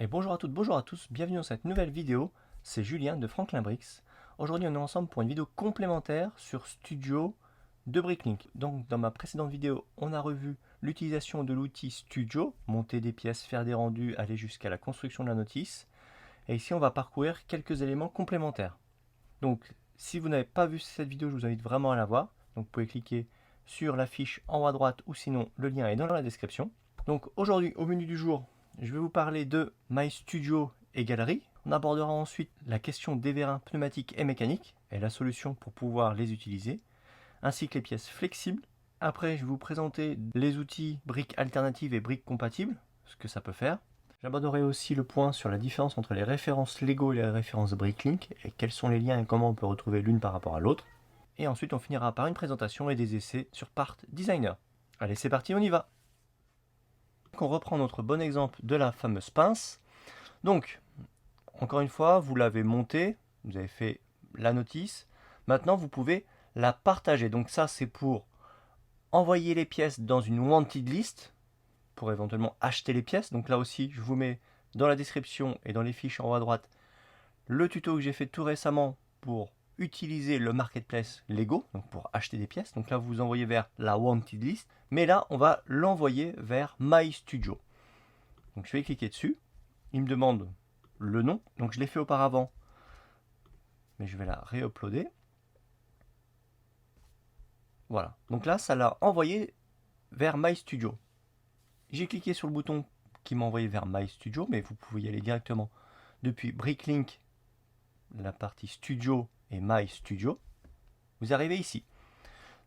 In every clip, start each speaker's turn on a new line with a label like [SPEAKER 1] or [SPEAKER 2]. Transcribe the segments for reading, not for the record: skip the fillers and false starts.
[SPEAKER 1] Et bonjour à toutes, bonjour à tous, bienvenue dans cette nouvelle vidéo, c'est Julien de Franklin Bricks. Aujourd'hui on est ensemble pour une vidéo complémentaire sur Studio de Bricklink. Donc dans ma précédente vidéo, on a revu l'utilisation de l'outil Studio, monter des pièces, faire des rendus, aller jusqu'à la construction de la notice. Et ici on va parcourir quelques éléments complémentaires. Donc si vous n'avez pas vu cette vidéo, je vous invite vraiment à la voir. Donc vous pouvez cliquer sur la fiche en haut à droite ou sinon le lien est dans la description. Donc aujourd'hui au menu du jour, je vais vous parler de My Studio et Gallery. On abordera ensuite la question des vérins pneumatiques et mécaniques et la solution pour pouvoir les utiliser, ainsi que les pièces flexibles. Après, je vais vous présenter les outils briques alternatives et briques compatibles, ce que ça peut faire. J'aborderai aussi le point sur la différence entre les références Lego et les références Bricklink et quels sont les liens et comment on peut retrouver l'une par rapport à l'autre. Et ensuite, on finira par une présentation et des essais sur Part Designer. Allez, c'est parti, on y va! On reprend notre bon exemple de la fameuse pince. Donc, encore une fois, vous l'avez montée, vous avez fait la notice. Maintenant, vous pouvez la partager. Donc ça, c'est pour envoyer les pièces dans une wanted list, pour éventuellement acheter les pièces. Donc là aussi, je vous mets dans la description et dans les fiches en haut à droite le tuto que j'ai fait tout récemment pour utiliser le marketplace Lego, donc pour acheter des pièces. Donc là, vous envoyez vers la wanted list, mais là, on va l'envoyer vers My Studio. Donc je vais cliquer dessus. Il me demande le nom. Donc je l'ai fait auparavant, mais je vais la réuploader. Voilà. Donc là, ça l'a envoyé vers My Studio. J'ai cliqué sur le bouton qui m'a envoyé vers My Studio, mais vous pouvez y aller directement depuis Bricklink, la partie Studio et My Studio. Vous arrivez ici.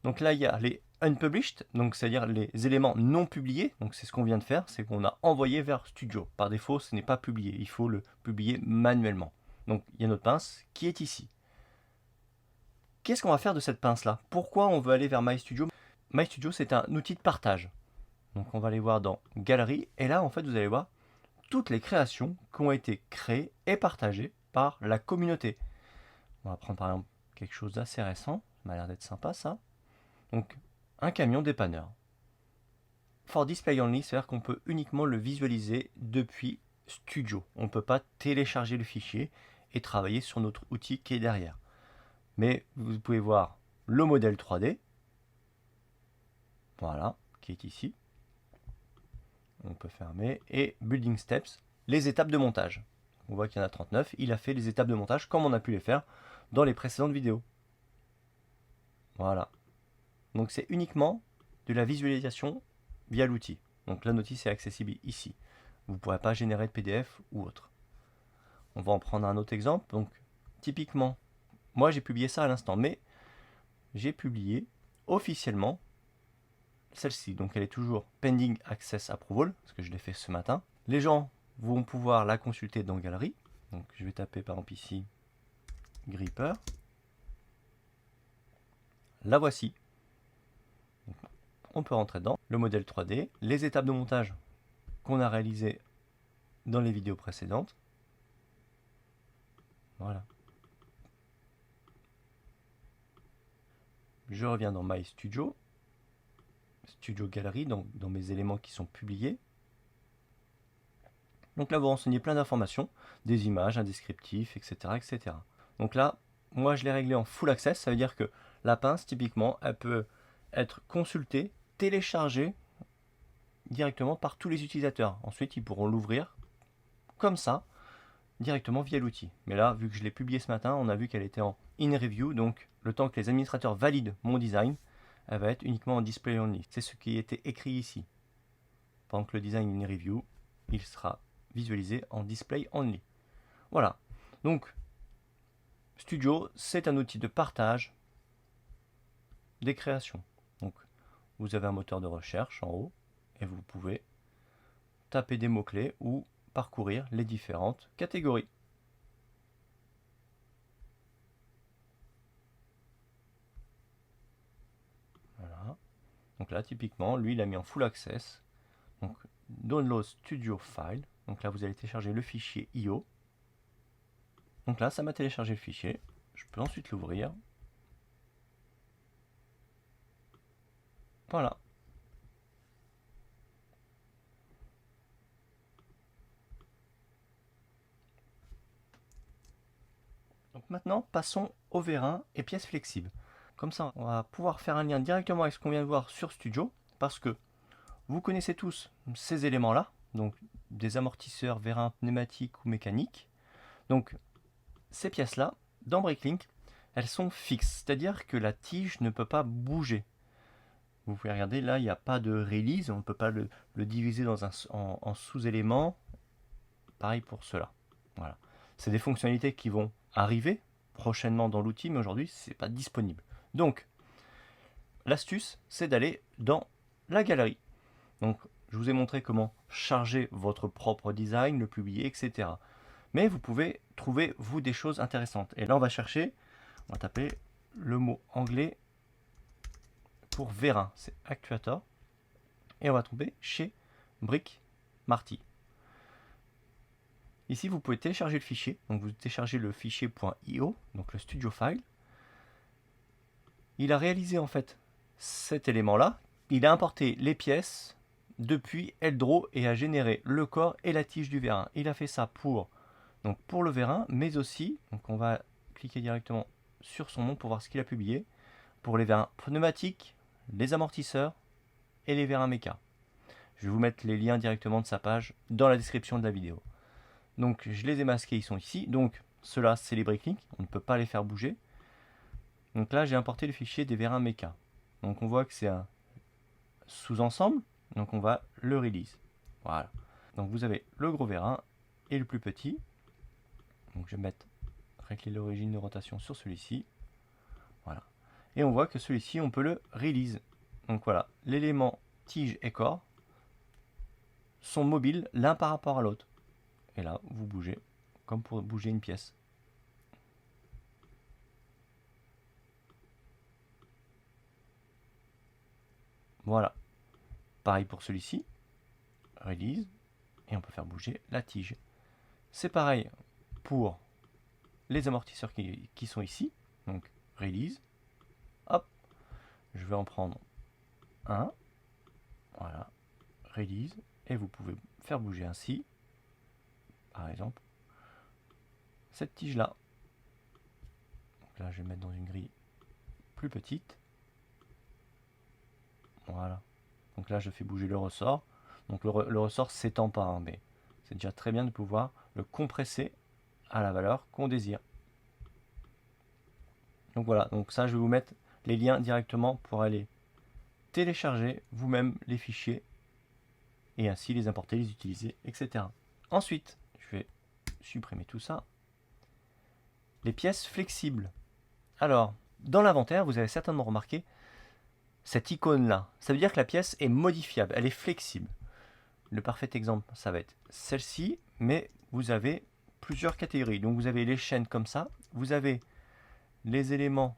[SPEAKER 1] Donc là, il y a les unpublished, donc c'est-à-dire les éléments non publiés. Donc c'est ce qu'on vient de faire, c'est qu'on a envoyé vers Studio. Par défaut, ce n'est pas publié, il faut le publier manuellement. Donc il y a notre pince qui est ici. Qu'est-ce qu'on va faire de cette pince-là? Pourquoi on veut aller vers My Studio? My Studio, c'est un outil de partage. Donc on va aller voir dans Galerie, et là, en fait, vous allez voir toutes les créations qui ont été créées et partagées par la communauté. On va prendre par exemple quelque chose d'assez récent, ça m'a l'air d'être sympa ça. Donc un camion dépanneur. For display only, c'est-à-dire qu'on peut uniquement le visualiser depuis Studio. On ne peut pas télécharger le fichier et travailler sur notre outil qui est derrière. Mais vous pouvez voir le modèle 3D, voilà, qui est ici. On peut fermer. Et Building Steps, les étapes de montage. On voit qu'il y en a 39. Il a fait les étapes de montage comme on a pu les faire dans les précédentes vidéos. Voilà. Donc c'est uniquement de la visualisation via l'outil. Donc la notice est accessible ici. Vous ne pourrez pas générer de PDF ou autre. On va en prendre un autre exemple. Donc typiquement, moi j'ai publié ça à l'instant, mais j'ai publié officiellement celle-ci. Donc elle est toujours pending access approval, parce que je l'ai fait ce matin. Les gens vont pouvoir la consulter dans Galerie. Donc je vais taper par exemple ici Gripper. La voici. Donc, on peut rentrer dedans. Le modèle 3D, les étapes de montage qu'on a réalisées dans les vidéos précédentes. Voilà. Je reviens dans My Studio. Studio Gallery, donc dans mes éléments qui sont publiés. Donc là, vous renseignez plein d'informations, des images, un descriptif, etc., etc. Donc là, moi, je l'ai réglé en full access. Ça veut dire que la pince, typiquement, elle peut être consultée, téléchargée directement par tous les utilisateurs. Ensuite, ils pourront l'ouvrir comme ça, directement via l'outil. Mais là, vu que je l'ai publié ce matin, on a vu qu'elle était en in review. Donc, le temps que les administrateurs valident mon design, elle va être uniquement en display only. C'est ce qui était écrit ici. Pendant que le design in review, il sera visualisé en display only. Voilà. Donc, Studio, c'est un outil de partage des créations. Donc, vous avez un moteur de recherche en haut et vous pouvez taper des mots-clés ou parcourir les différentes catégories. Voilà. Donc là, typiquement, lui, il a mis en full access. Donc, Download Studio File. Donc là, vous allez télécharger le fichier IO. Donc là, ça m'a téléchargé le fichier. Je peux ensuite l'ouvrir. Voilà. Donc maintenant, passons au vérin et pièces flexibles. Comme ça, on va pouvoir faire un lien directement avec ce qu'on vient de voir sur Studio, parce que vous connaissez tous ces éléments-là, donc des amortisseurs, vérins pneumatiques ou mécaniques. Donc ces pièces-là, dans Bricklink, elles sont fixes, c'est-à-dire que la tige ne peut pas bouger. Vous pouvez regarder, là, il n'y a pas de release, on ne peut pas le diviser en sous-éléments. Pareil pour cela. Voilà. C'est des fonctionnalités qui vont arriver prochainement dans l'outil, mais aujourd'hui, ce n'est pas disponible. Donc, l'astuce, c'est d'aller dans la galerie. Donc, je vous ai montré comment charger votre propre design, le publier, etc. Mais vous pouvez trouver, vous, des choses intéressantes. Et là, on va chercher, on va taper le mot anglais pour vérin, c'est actuator. Et on va tomber chez Brick Marty. Ici, vous pouvez télécharger le fichier. Donc, vous téléchargez le fichier .io, donc le studio file. Il a réalisé en fait cet élément-là. Il a importé les pièces depuis Eldro et a généré le corps et la tige du vérin. Il a fait ça pour le vérin, mais aussi, donc on va cliquer directement sur son nom pour voir ce qu'il a publié, pour les vérins pneumatiques, les amortisseurs et les vérins méca. Je vais vous mettre les liens directement de sa page dans la description de la vidéo. Donc je les ai masqués, ils sont ici. Donc ceux-là, c'est les Bricklink, on ne peut pas les faire bouger. Donc là, j'ai importé le fichier des vérins méca. Donc on voit que c'est un sous-ensemble, donc on va le release. Voilà. Donc vous avez le gros vérin et le plus petit. Donc je vais mettre régler l'origine de rotation sur celui-ci. Voilà. Et on voit que celui-ci, on peut le release. Donc voilà, l'élément tige et corps sont mobiles l'un par rapport à l'autre. Et là, vous bougez comme pour bouger une pièce. Voilà. Pareil pour celui-ci. Release. Et on peut faire bouger la tige. C'est pareil pour les amortisseurs qui sont ici. Donc, release. Hop. Je vais en prendre un. Voilà. Release. Et vous pouvez faire bouger ainsi. Par exemple, cette tige-là. Là, je vais mettre dans une grille plus petite. Voilà. Donc là, je fais bouger le ressort. Donc le ressort s'étend pas, hein, mais c'est déjà très bien de pouvoir le compresser à la valeur qu'on désire. Donc voilà, donc ça, je vais vous mettre les liens directement pour aller télécharger vous-même les fichiers et ainsi les importer, les utiliser, etc. Ensuite, je vais supprimer tout ça. Les pièces flexibles. Alors, dans l'inventaire, vous avez certainement remarqué cette icône-là. Ça veut dire que la pièce est modifiable, elle est flexible. Le parfait exemple, ça va être celle-ci, mais vous avez plusieurs catégories. Donc vous avez les chaînes comme ça, vous avez les éléments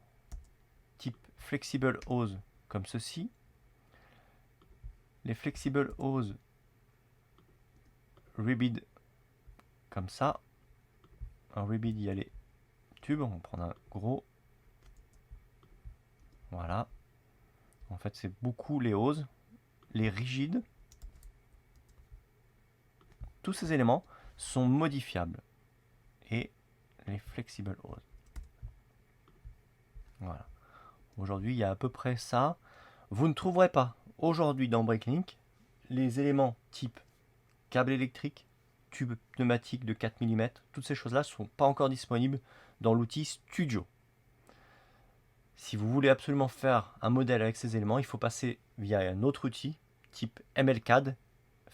[SPEAKER 1] type flexible hose comme ceci, les flexible hose ribbed comme ça. Un ribbed, il y a les tubes, on va prendre un gros. Voilà. En fait, c'est beaucoup les hoses, les rigides. Tous ces éléments sont modifiables. Et les flexible hoses. Voilà. Aujourd'hui, il y a à peu près ça. Vous ne trouverez pas aujourd'hui dans Bricklink les éléments type câble électrique, tube pneumatique de 4 mm. Toutes ces choses-là ne sont pas encore disponibles dans l'outil Studio. Si vous voulez absolument faire un modèle avec ces éléments, il faut passer via un autre outil type MLCAD,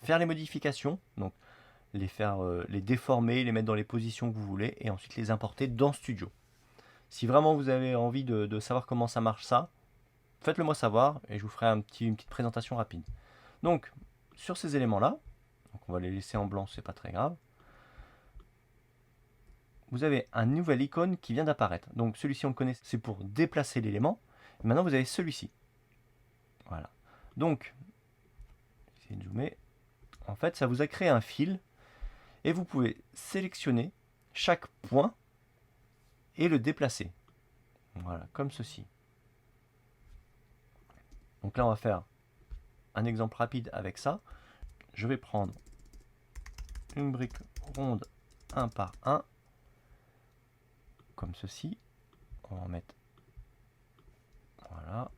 [SPEAKER 1] faire les modifications, donc les déformer, les mettre dans les positions que vous voulez et ensuite les importer dans Studio. Si vraiment vous avez envie de savoir comment ça marche ça, faites-le moi savoir et je vous ferai une petite présentation rapide. Donc, sur ces éléments-là, on va les laisser en blanc, c'est pas très grave. Vous avez un nouvel icône qui vient d'apparaître. Donc celui-ci on le connaît, c'est pour déplacer l'élément. Maintenant vous avez celui-ci. Voilà. Donc, essayez de zoomer. En fait, ça vous a créé un fil et vous pouvez sélectionner chaque point et le déplacer. Voilà, comme ceci. Donc là, on va faire un exemple rapide avec ça. Je vais prendre une brique ronde 1 par 1, comme ceci. On va en mettre, voilà.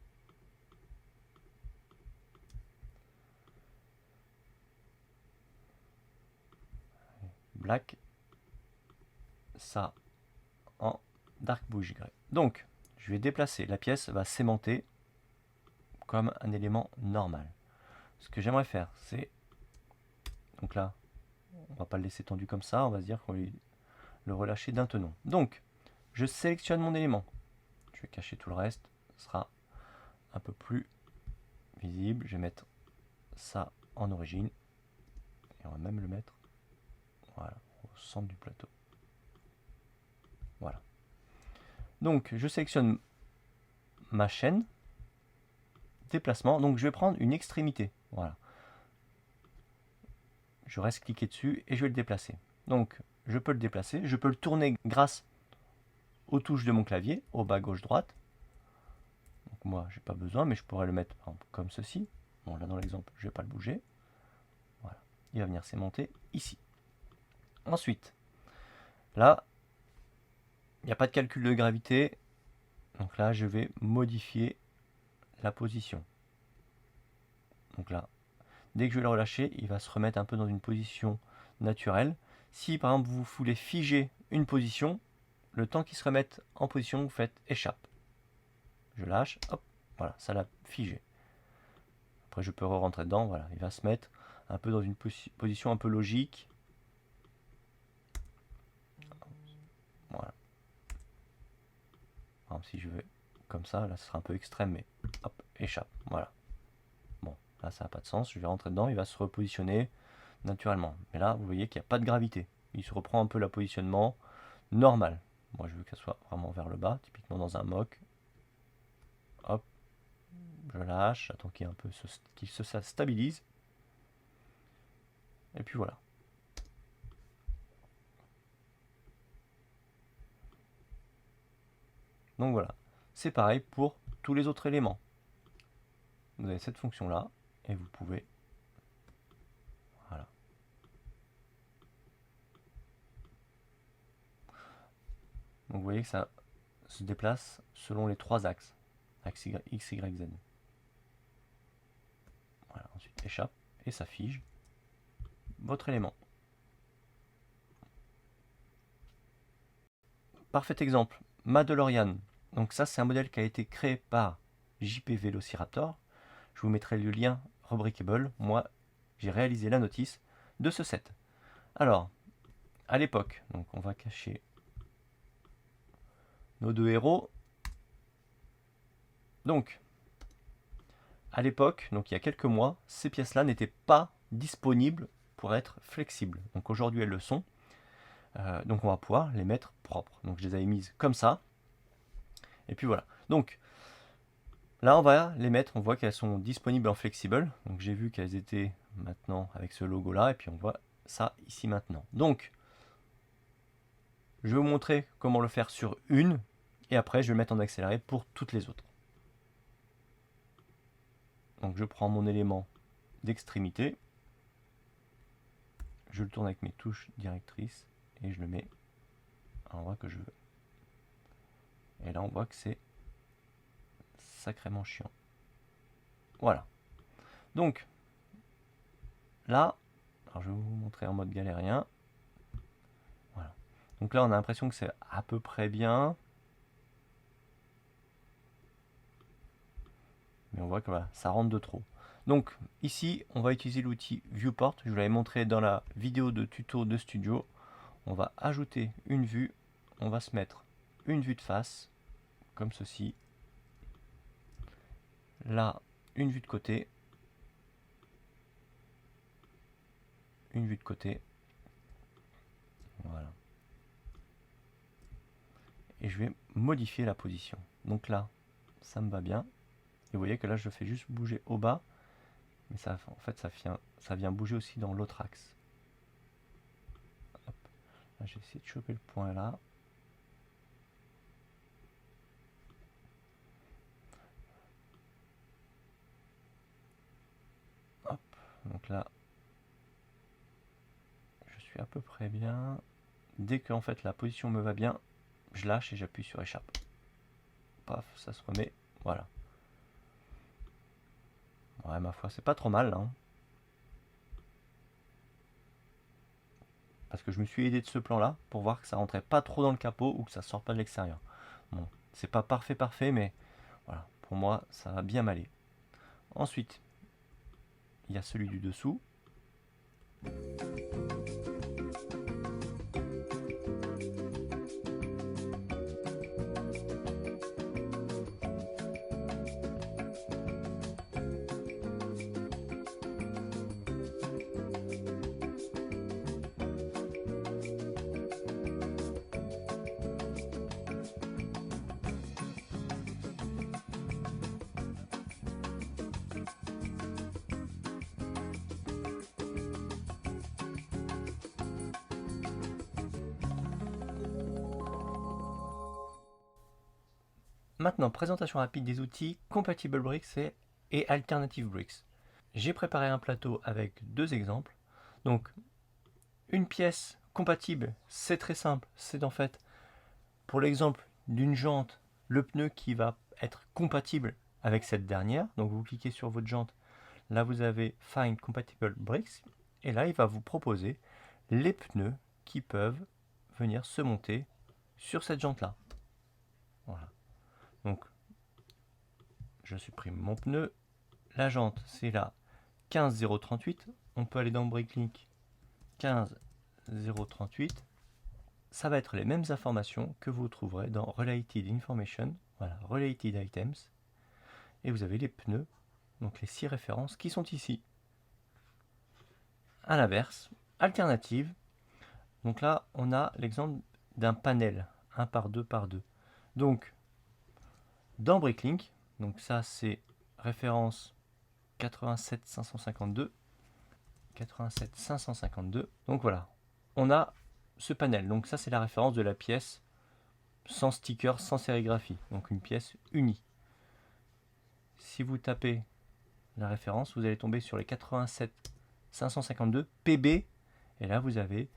[SPEAKER 1] Black, ça en dark bluish gray. Donc, je vais déplacer, la pièce va s'aimanter comme un élément normal. Ce que j'aimerais faire, c'est, donc là, on va pas le laisser tendu comme ça, on va se dire qu'on va le relâcher d'un tenon. Donc, je sélectionne mon élément. Je vais cacher tout le reste, ce sera un peu plus visible. Je vais mettre ça en origine, et on va même le mettre, voilà, au centre du plateau. Voilà. Donc, je sélectionne ma chaîne, déplacement, donc je vais prendre une extrémité, voilà. Je reste cliqué dessus et je vais le déplacer. Donc, je peux le déplacer, je peux le tourner grâce aux touches de mon clavier, au bas, gauche, droite. Donc moi, j'ai pas besoin, mais je pourrais le mettre par exemple, comme ceci. Bon, là dans l'exemple, je vais pas le bouger. Voilà, il va venir s'aimanter ici. Ensuite, là, il n'y a pas de calcul de gravité. Donc là, je vais modifier la position. Donc là, dès que je vais le relâcher, il va se remettre un peu dans une position naturelle. Si par exemple vous voulez figer une position, le temps qu'il se remette en position, vous faites échappe. Je lâche, hop, voilà, ça l'a figé. Après je peux re-rentrer dedans, voilà, il va se mettre un peu dans une position un peu logique. Voilà. Par exemple, si je veux comme ça, là ce sera un peu extrême, mais hop, échappe, voilà. Bon, là ça n'a pas de sens, je vais rentrer dedans, il va se repositionner naturellement. Mais là, vous voyez qu'il n'y a pas de gravité. Il se reprend un peu le positionnement normal. Moi, je veux qu'elle soit vraiment vers le bas, typiquement dans un mock. Hop, je lâche, j'attends qu'il se stabilise. Et puis voilà. Donc voilà, c'est pareil pour tous les autres éléments. Vous avez cette fonction-là, et vous pouvez... Voilà. Donc vous voyez que ça se déplace selon les trois axes. Axe X, Y, Z. Voilà, ensuite échappe, et ça fige votre élément. Parfait exemple, ma DeLorean. Donc ça, c'est un modèle qui a été créé par JP Velociraptor. Je vous mettrai le lien Rubricable. Moi, j'ai réalisé la notice de ce set. Alors, à l'époque, donc on va cacher nos deux héros. Donc, à l'époque, donc il y a quelques mois, ces pièces-là n'étaient pas disponibles pour être flexibles. Donc aujourd'hui, elles le sont. Donc on va pouvoir les mettre propres. Donc je les avais mises comme ça. Et puis voilà. Donc là, on va les mettre. On voit qu'elles sont disponibles en flexible. Donc j'ai vu qu'elles étaient maintenant avec ce logo-là. Et puis on voit ça ici maintenant. Donc, je vais vous montrer comment le faire sur une. Et après, je vais le mettre en accéléré pour toutes les autres. Donc je prends mon élément d'extrémité. Je le tourne avec mes touches directrices. Et je le mets à l'endroit que je veux. Et là, on voit que c'est sacrément chiant. Voilà. Donc, là, alors je vais vous montrer en mode galérien. Voilà. Donc là, on a l'impression que c'est à peu près bien. Mais on voit que voilà, ça rentre de trop. Donc ici, on va utiliser l'outil Viewport. Je vous l'avais montré dans la vidéo de tuto de studio. On va ajouter une vue. On va se mettre une vue de face, comme ceci. Là, une vue de côté. Une vue de côté. Voilà. Et je vais modifier la position. Donc là, ça me va bien. Et vous voyez que là, je fais juste bouger au bas. Mais ça, en fait, ça vient bouger aussi dans l'autre axe. Hop. Là, j'ai essayé de choper le point là. Hop. Donc là, je suis à peu près bien. Dès que en fait la position me va bien, je lâche et j'appuie sur échappe. Paf, ça se remet. Voilà. Ouais, ma foi, c'est pas trop mal, hein. Parce que je me suis aidé de ce plan-là pour voir que ça rentrait pas trop dans le capot ou que ça sort pas de l'extérieur. Bon, c'est pas parfait, mais voilà, pour moi, ça va bien m'aller. Ensuite, il y a celui du dessous. Maintenant, présentation rapide des outils Compatible Bricks et Alternative Bricks. J'ai préparé un plateau avec deux exemples. Donc, une pièce compatible, c'est très simple. C'est en fait, pour l'exemple d'une jante, le pneu qui va être compatible avec cette dernière. Donc, vous cliquez sur votre jante. Là, vous avez Find Compatible Bricks. Et là, il va vous proposer les pneus qui peuvent venir se monter sur cette jante-là. Voilà. Donc, je supprime mon pneu. La jante, c'est la 15038. On peut aller dans Bricklink 15038. Ça va être les mêmes informations que vous trouverez dans Related Information, voilà, Related Items. Et vous avez les pneus, donc les 6 références qui sont ici. À l'inverse, alternative. Donc là, on a l'exemple d'un panel 1 par 2 par 2. Donc, dans Bricklink, donc ça c'est référence 87552. 87552. Donc voilà, on a ce panel. Donc ça c'est la référence de la pièce sans sticker, sans sérigraphie. Donc une pièce unie. Si vous tapez la référence, vous allez tomber sur les 87552 PB. Et là vous avez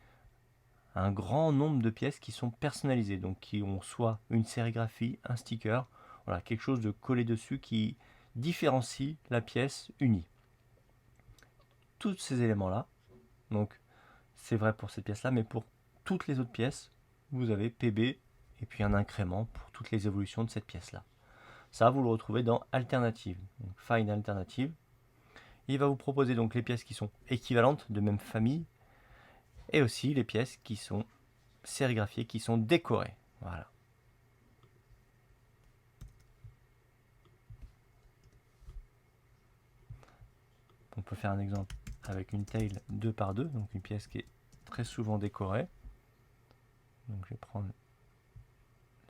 [SPEAKER 1] un grand nombre de pièces qui sont personnalisées. Donc qui ont soit une sérigraphie, un sticker. Voilà, quelque chose de collé dessus qui différencie la pièce unie. Tous ces éléments-là, donc c'est vrai pour cette pièce-là, mais pour toutes les autres pièces, vous avez PB et puis un incrément pour toutes les évolutions de cette pièce-là. Ça, vous le retrouvez dans Alternative. Donc, Find Alternative. Il va vous proposer donc les pièces qui sont équivalentes, de même famille, et aussi les pièces qui sont sérigraphiées, qui sont décorées. Voilà. On peut faire un exemple avec une tail 2 par 2, donc une pièce qui est très souvent décorée. Donc je vais prendre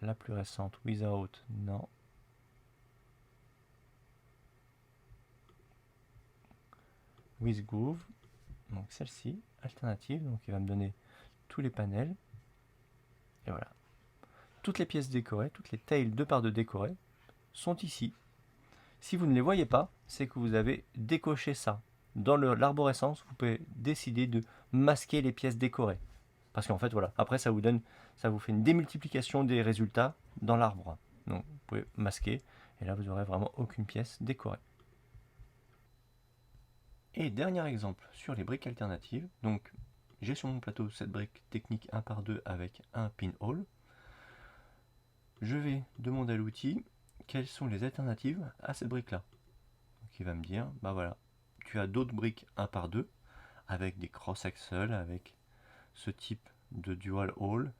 [SPEAKER 1] la plus récente, Without, non. With Groove, donc celle-ci, alternative, donc il va me donner tous les panels. Et voilà. Toutes les pièces décorées, toutes les tails 2 par 2 décorées sont ici. Si vous ne les voyez pas, c'est que vous avez décoché ça. Dans l'arborescence, vous pouvez décider de masquer les pièces décorées. Parce qu'en fait, voilà, après ça vous fait une démultiplication des résultats dans l'arbre. Donc vous pouvez masquer, et là vous n'aurez vraiment aucune pièce décorée. Et dernier exemple sur les briques alternatives. Donc j'ai sur mon plateau cette brique technique 1 par 2 avec un pinhole. Je vais demander à l'outil quelles sont les alternatives à cette brique là. Donc il va me dire, bah voilà, tu as d'autres briques 1 par 2 avec des cross axles, avec ce type de dual hole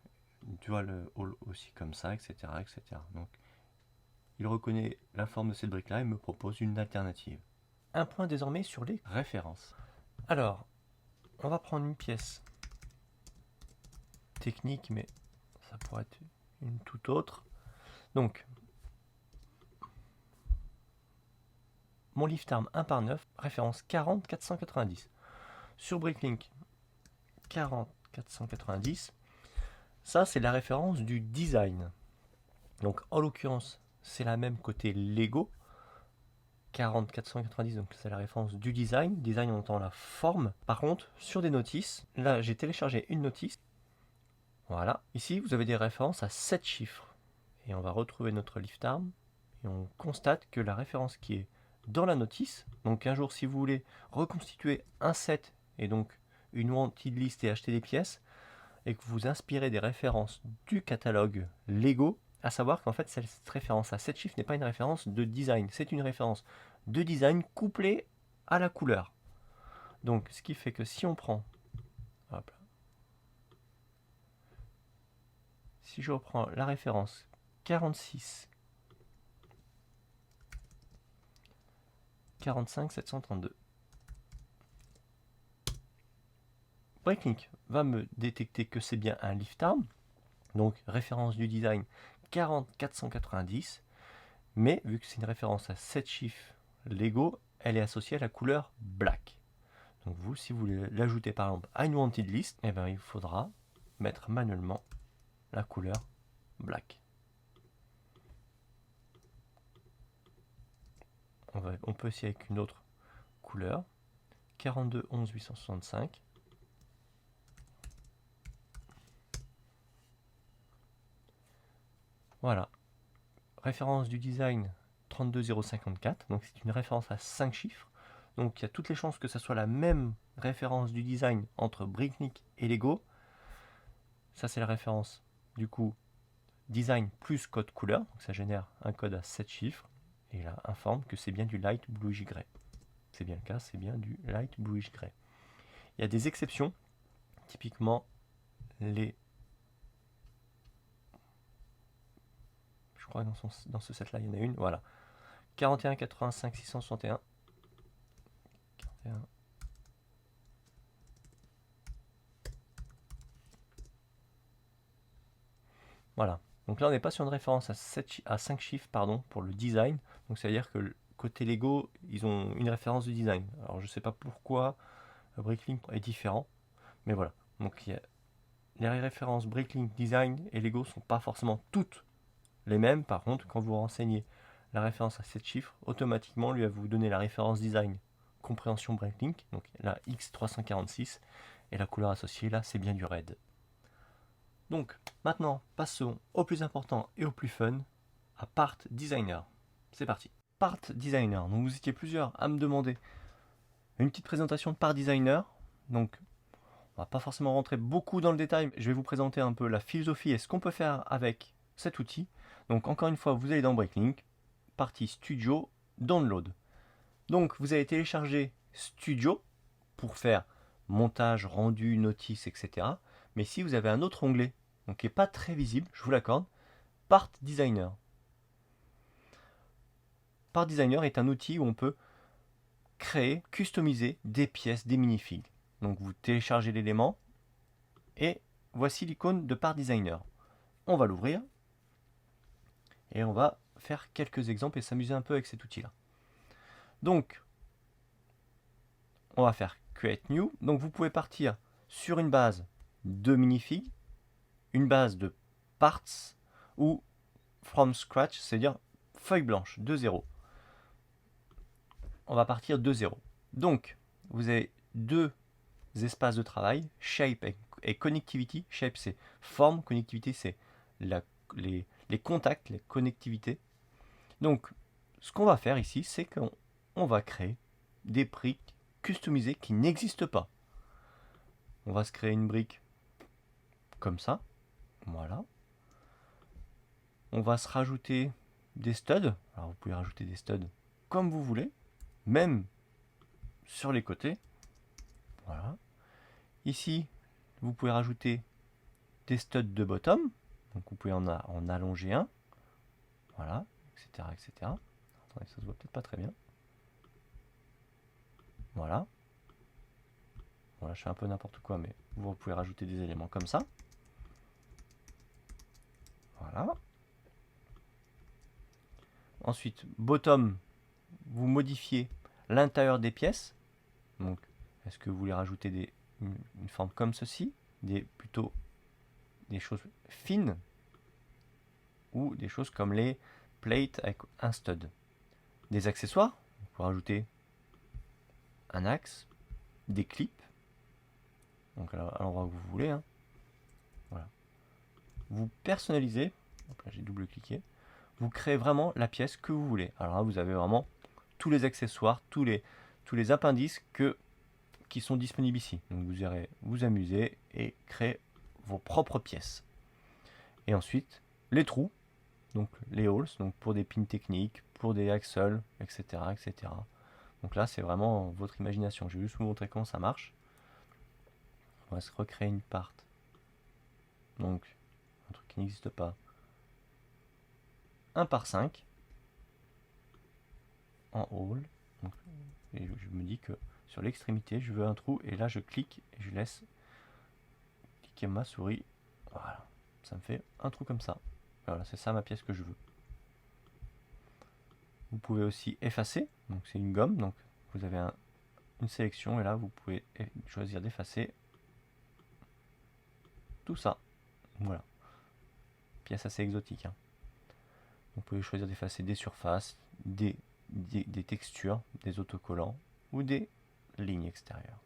[SPEAKER 1] aussi comme ça, etc., etc. Donc il reconnaît la forme de cette brique là et me propose une alternative. Un point désormais sur les références. Alors, on va prendre une pièce technique, mais ça pourrait être une toute autre. Donc, mon lift arm 1 par 9, référence 40 490. Sur Bricklink 40 490, ça c'est la référence du design. Donc en l'occurrence, c'est la même côté Lego. 40 490, donc c'est la référence du design. Design, on entend la forme. Par contre, sur des notices, là j'ai téléchargé une notice Voilà, ici vous avez des références à 7 chiffres. Et on va retrouver notre liftarm et on constate que la référence qui est dans la notice, donc un jour si vous voulez reconstituer un set et donc une wanted list et acheter des pièces, et que vous inspirez des références du catalogue Lego, à savoir qu'en fait cette référence à 7 chiffres n'est pas une référence de design, c'est une référence de design couplée à la couleur. Donc ce qui fait que si on prend, hop là, si je reprends la référence 46 45 732, Bricklink va me détecter que c'est bien un liftarm, donc référence du design 40 490, mais vu que c'est une référence à 7 chiffres Lego, elle est associée à la couleur black. Donc vous, si vous voulez l'ajouter par exemple à une wanted list, eh bien, il faudra mettre manuellement la couleur black. On peut essayer avec une autre couleur, 42 11 865. Voilà, référence du design 32054, donc c'est une référence à 5 chiffres. Donc il y a toutes les chances que ça soit la même référence du design entre Bricklink et Lego. Ça c'est la référence du coup design plus code couleur, donc ça génère un code à 7 chiffres, et là informe que c'est bien du light bluish gray. C'est bien le cas, c'est bien du light bluish gray. Il y a des exceptions, typiquement les... Je crois que dans ce set là il y en a une, voilà. 41 85 661. 41. Voilà. Donc là, on n'est pas sur une référence à 5 chiffres pardon, pour le design. Donc ça veut dire que côté Lego, ils ont une référence de design. Alors je ne sais pas pourquoi Bricklink est différent. Mais voilà. Donc les références Bricklink Design et Lego ne sont pas forcément toutes les mêmes. Par contre, quand vous renseignez la référence à 7 chiffres, automatiquement, lui va vous donner la référence design compréhension Bricklink, donc la X346, et la couleur associée là, c'est bien du red. Donc, maintenant, passons au plus important et au plus fun, à Part Designer. C'est parti. Part Designer. Donc, vous étiez plusieurs à me demander une petite présentation de Part Designer. Donc, on va pas forcément rentrer beaucoup dans le détail. Je vais vous présenter un peu la philosophie et ce qu'on peut faire avec cet outil. Donc, encore une fois, vous allez dans Bricklink, partie Studio, Download. Donc, vous allez télécharger Studio pour faire montage, rendu, notice, etc. Mais si vous avez un autre onglet, donc qui n'est pas très visible, je vous l'accorde, Part Designer. Part Designer est un outil où on peut créer, customiser des pièces, des minifigs. Donc vous téléchargez l'élément et voici l'icône de Part Designer. On va l'ouvrir et on va faire quelques exemples et s'amuser un peu avec cet outil-là. Donc, on va faire Create New. Donc vous pouvez partir sur une base de minifigs, une base de parts ou from scratch, c'est-à-dire feuille blanche, de 0. On va partir de 0. Donc, vous avez deux espaces de travail, shape et connectivity. Shape, c'est forme, connectivité, c'est les contacts, les connectivités. Donc, ce qu'on va faire ici, c'est qu'on va créer des briques customisées qui n'existent pas. On va se créer une brique comme ça. Voilà. On va se rajouter des studs. Alors, vous pouvez rajouter des studs comme vous voulez, même sur les côtés. Voilà. Ici, vous pouvez rajouter des studs de bottom. Donc, vous pouvez en allonger un. Voilà, etc. etc. Attendez, ça se voit peut-être pas très bien. Voilà. Voilà, je fais un peu n'importe quoi, mais vous pouvez rajouter des éléments comme ça. Voilà. Ensuite, bottom, vous modifiez l'intérieur des pièces. Donc, est-ce que vous voulez rajouter une forme comme ceci, plutôt des choses fines, ou des choses comme les plates avec un stud. Des accessoires, vous pouvez rajouter un axe, des clips, donc à l'endroit que vous voulez. Hein. Voilà. vous personnalisez, donc là j'ai double-cliqué, vous créez vraiment la pièce que vous voulez. Alors là, vous avez vraiment tous les accessoires, tous les appendices qui sont disponibles ici. Donc vous irez vous amuser et créer vos propres pièces. Et ensuite, les trous, donc les holes, donc pour des pins techniques, pour des axles, etc., etc. Donc là, c'est vraiment votre imagination. Je vais juste vous montrer comment ça marche. On va se recréer une part. Donc, un truc qui n'existe pas. 1 par 5 en hall. Donc, et je me dis que sur l'extrémité, je veux un trou. Et là, je clique et je laisse cliquer ma souris. Voilà. Ça me fait un trou comme ça. Voilà, c'est ça ma pièce que je veux. Vous pouvez aussi effacer. Donc, c'est une gomme. Donc, vous avez une sélection. Et là, vous pouvez choisir d'effacer tout ça. Voilà. Pièce assez exotique. Hein. Vous pouvez choisir d'effacer des surfaces, des textures, des autocollants ou des lignes extérieures.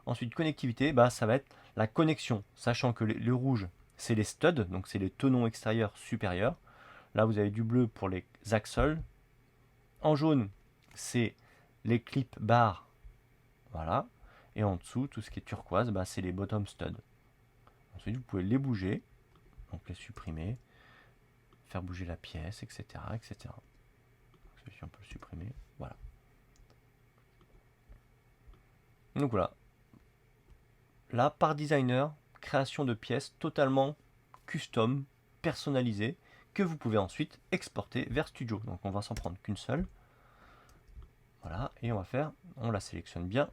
[SPEAKER 1] Ensuite, connectivité, ça va être la connexion, sachant que le rouge, c'est les studs, donc c'est les tenons extérieurs supérieurs. Là, vous avez du bleu pour les axles. En jaune, c'est les clips barres. Voilà. Et en dessous, tout ce qui est turquoise, c'est les bottom studs. Ensuite, vous pouvez les bouger, donc les supprimer, faire bouger la pièce, etc. etc. Celui-ci, on peut le supprimer. Voilà. Donc voilà. Là, par designer, création de pièces totalement custom, personnalisées, que vous pouvez ensuite exporter vers Studio. Donc on va s'en prendre qu'une seule. Voilà, et on la sélectionne bien.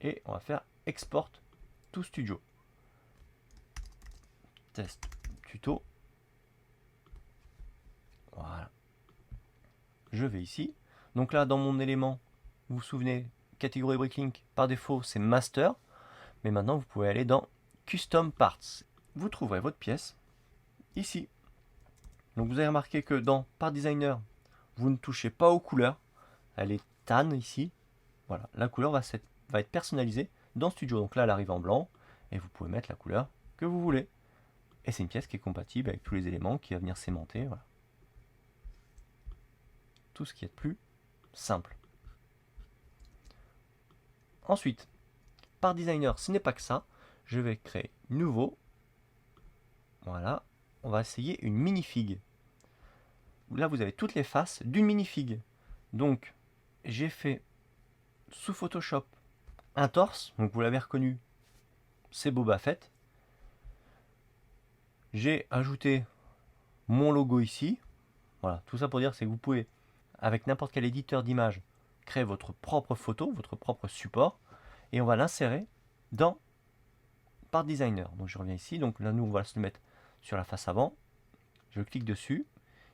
[SPEAKER 1] Et on va faire Export to Studio. Test tuto. Voilà. Je vais ici. Donc là, dans mon élément, vous vous souvenez, catégorie Bricklink, par défaut, c'est Master. Mais maintenant, vous pouvez aller dans Custom Parts. Vous trouverez votre pièce ici. Donc vous avez remarqué que dans Part Designer, vous ne touchez pas aux couleurs. Elle est tan ici. Voilà, la couleur va être personnalisée dans Studio. Donc là, elle arrive en blanc et vous pouvez mettre la couleur que vous voulez. Et c'est une pièce qui est compatible avec tous les éléments qui va venir s'aimanter. Voilà. Tout ce qui est plus simple. Ensuite, par designer, ce n'est pas que ça. Je vais créer nouveau. Voilà. On va essayer une minifig. Là, vous avez toutes les faces d'une minifig. Donc, j'ai fait sous Photoshop un torse. Donc, vous l'avez reconnu, c'est Boba Fett. J'ai ajouté mon logo ici. Voilà, tout ça pour dire c'est que vous pouvez, avec n'importe quel éditeur d'image, créer votre propre photo, votre propre support, et on va l'insérer dans Part Designer. Donc je reviens ici, donc là nous on va se le mettre sur la face avant. Je clique dessus,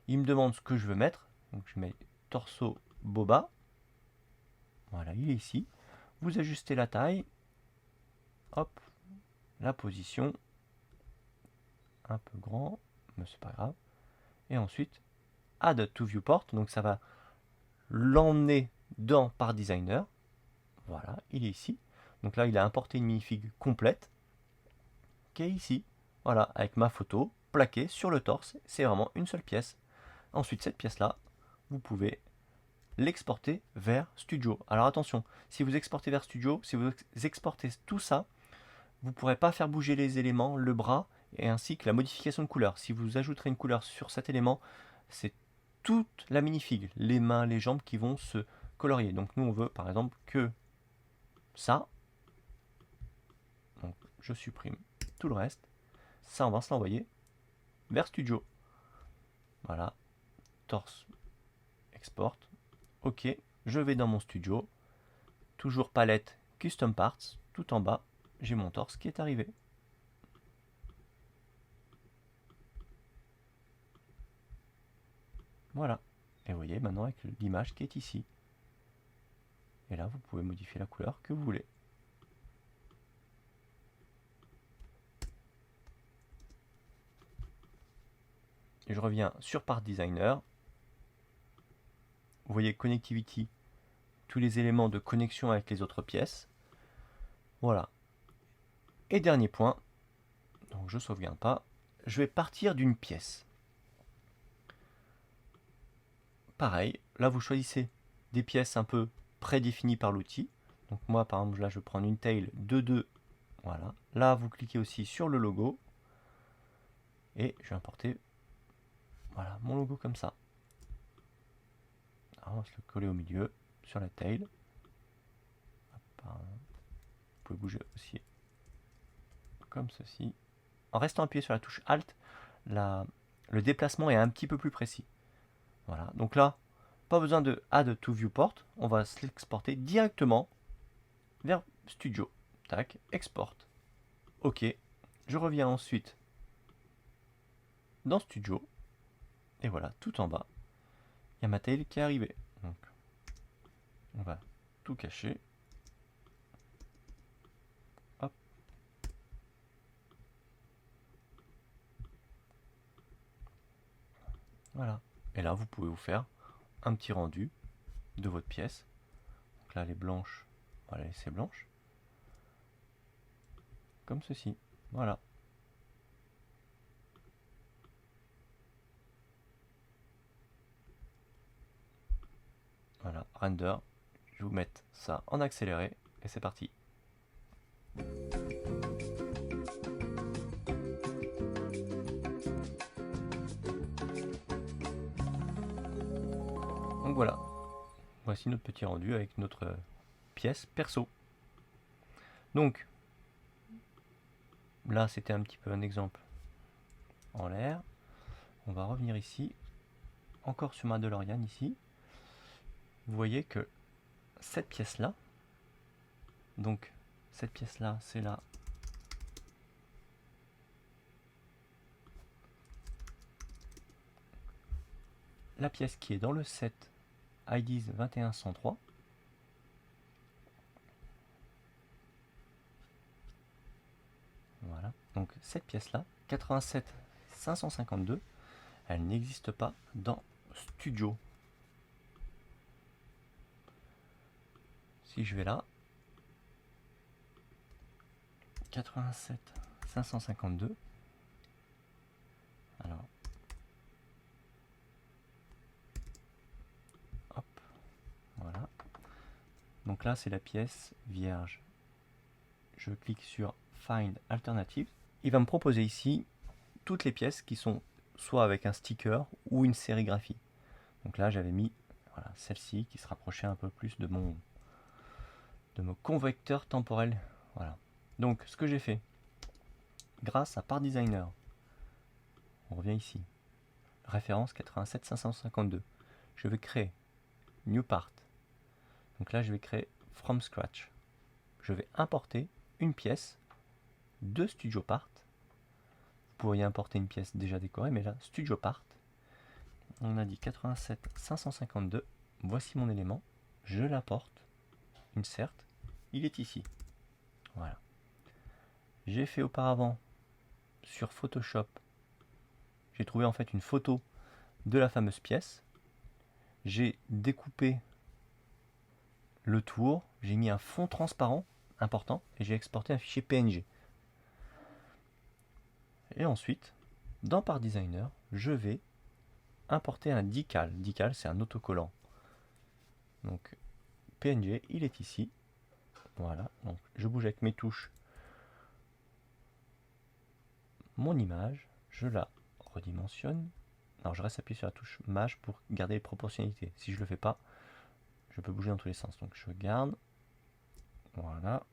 [SPEAKER 1] il me demande ce que je veux mettre, donc je mets torso Boba. Voilà, il est ici. Vous ajustez la taille, hop, la position, un peu grand, mais c'est pas grave. Et ensuite, Add to Viewport, donc ça va l'emmener dans Part Designer. Voilà, il est ici. Donc là, il a importé une minifig complète qui est ici. Voilà, avec ma photo plaquée sur le torse. C'est vraiment une seule pièce. Ensuite, cette pièce-là, vous pouvez l'exporter vers Studio. Alors attention, si vous exportez vers Studio, si vous exportez tout ça, vous ne pourrez pas faire bouger les éléments, le bras, et ainsi que la modification de couleur. Si vous ajouterez une couleur sur cet élément, c'est toute la minifig, les mains, les jambes qui vont se colorier. Donc nous, on veut par exemple que ça. Donc je supprime tout le reste. Ça, on va se l'envoyer vers Studio. Voilà, torse, export. Ok, je vais dans mon Studio. Toujours palette, custom parts. Tout en bas, j'ai mon torse qui est arrivé. Voilà. Et vous voyez maintenant avec l'image qui est ici. Et là, vous pouvez modifier la couleur que vous voulez. Et je reviens sur Part Designer. Vous voyez Connectivity, tous les éléments de connexion avec les autres pièces. Voilà. Et dernier point, Donc je sauvegarde pas. Je vais partir d'une pièce. Pareil, là vous choisissez des pièces un peu prédéfinies par l'outil. Donc moi par exemple là je vais prendre une tail de 2. Voilà. Là vous cliquez aussi sur le logo. Et je vais importer voilà, mon logo comme ça. Alors, on va se le coller au milieu sur la tail. Hop, vous pouvez bouger aussi comme ceci. En restant appuyé sur la touche Alt, le déplacement est un petit peu plus précis. Voilà, donc là, pas besoin de Add to Viewport, on va l'exporter directement vers Studio. Tac, export. OK, je reviens ensuite dans Studio, et voilà, tout en bas, il y a ma tail qui est arrivée. Donc, on va tout cacher. Hop. Voilà. Et là, vous pouvez vous faire un petit rendu de votre pièce. Donc là, elle est blanche. On va la laisser blanche. Comme ceci. Voilà. Voilà, render. Je vais vous mettre ça en accéléré et c'est parti. Donc voilà, voici notre petit rendu avec notre pièce perso. Donc là c'était un petit peu un exemple en l'air. On va revenir ici, encore sur ma DeLorean ici. Vous voyez que cette pièce là, donc cette pièce là c'est là. La pièce qui est dans le set IDs 2103. Voilà, donc cette pièce-là, 87 552, elle n'existe pas dans Studio. Si je vais là, 87 552, alors, hop, voilà. Donc là, c'est la pièce vierge. Je clique sur Find Alternative. Il va me proposer ici toutes les pièces qui sont soit avec un sticker ou une sérigraphie. Donc là, j'avais mis voilà, celle-ci qui se rapprochait un peu plus de mon convecteur temporel. Voilà. Donc, ce que j'ai fait, grâce à Part Designer, on revient ici, référence 87 552. Je vais créer New Part. Donc là, je vais créer From Scratch. Je vais importer une pièce de Studio Part. Vous pourriez importer une pièce déjà décorée, mais là, Studio Part. On a dit 87 552. Voici mon élément. Je l'importe. Insert. Il est ici. Voilà. J'ai fait auparavant sur Photoshop. J'ai trouvé en fait une photo de la fameuse pièce. J'ai découpé le tour. J'ai mis un fond transparent important et j'ai exporté un fichier PNG. Et ensuite, dans Part Designer, je vais importer un decal. Decal, c'est un autocollant. Donc, PNG, il est ici. Voilà. Donc, je bouge avec mes touches mon image. Je la redimensionne. Alors, je reste appuyé sur la touche Maj pour garder les proportionnalités. Si je ne le fais pas, je peux bouger dans tous les sens. Donc, je garde. Voilà.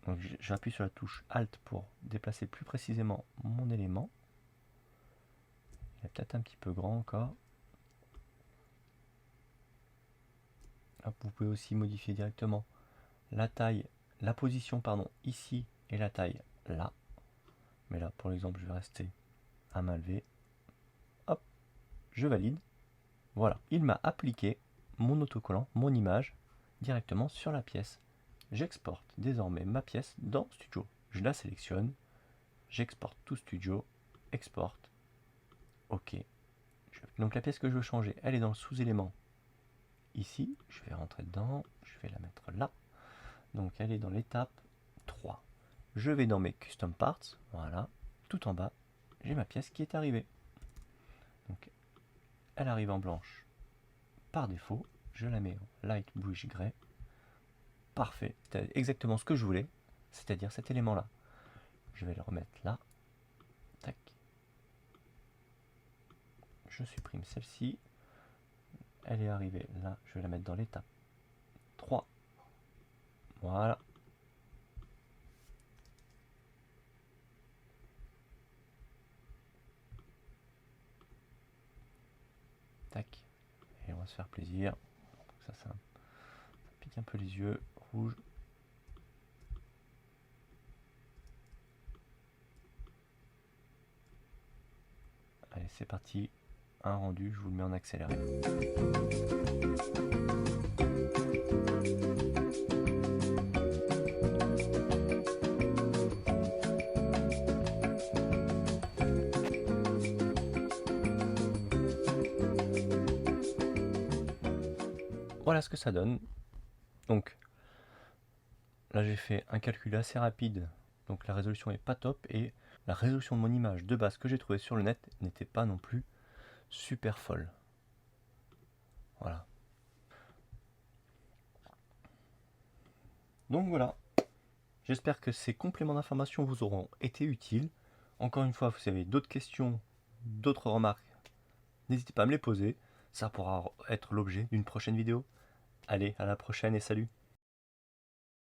[SPEAKER 1] Donc, j'appuie sur la touche Alt pour déplacer plus précisément mon élément. Il est peut-être un petit peu grand encore. Hop, vous pouvez aussi modifier directement la taille, la position pardon, ici et la taille là. Mais là, pour l'exemple, je vais rester à main levée. Hop, je valide. Voilà, il m'a appliqué mon autocollant, mon image, directement sur la pièce. J'exporte désormais ma pièce dans Studio. Je la sélectionne, j'exporte tout Studio, export. OK. Donc la pièce que je veux changer, elle est dans le sous-élément. Ici, je vais rentrer dedans, je vais la mettre là. Donc elle est dans l'étape 3. je vais dans mes custom parts, voilà, tout en bas, j'ai ma pièce qui est arrivée. Donc, elle arrive en blanche par défaut, je la mets en light bluish gray. Parfait, c'est exactement ce que je voulais, c'est-à-dire cet élément-là. Je vais le remettre là. Tac. Je supprime celle-ci. Elle est arrivée là, je vais la mettre dans l'étape 3. Voilà. Tac. Et on va se faire plaisir. Ça pique un peu les yeux. Rouge. Allez, c'est parti. Un rendu, je vous le mets en accéléré. Voilà ce que ça donne. Donc là j'ai fait un calcul assez rapide, donc la résolution est pas top et la résolution de mon image de base que j'ai trouvée sur le net n'était pas non plus super folle. Voilà. Donc voilà. J'espère que ces compléments d'information vous auront été utiles. Encore une fois, vous avez d'autres questions, d'autres remarques, n'hésitez pas à me les poser. Ça pourra être l'objet d'une prochaine vidéo. Allez, à la prochaine et salut!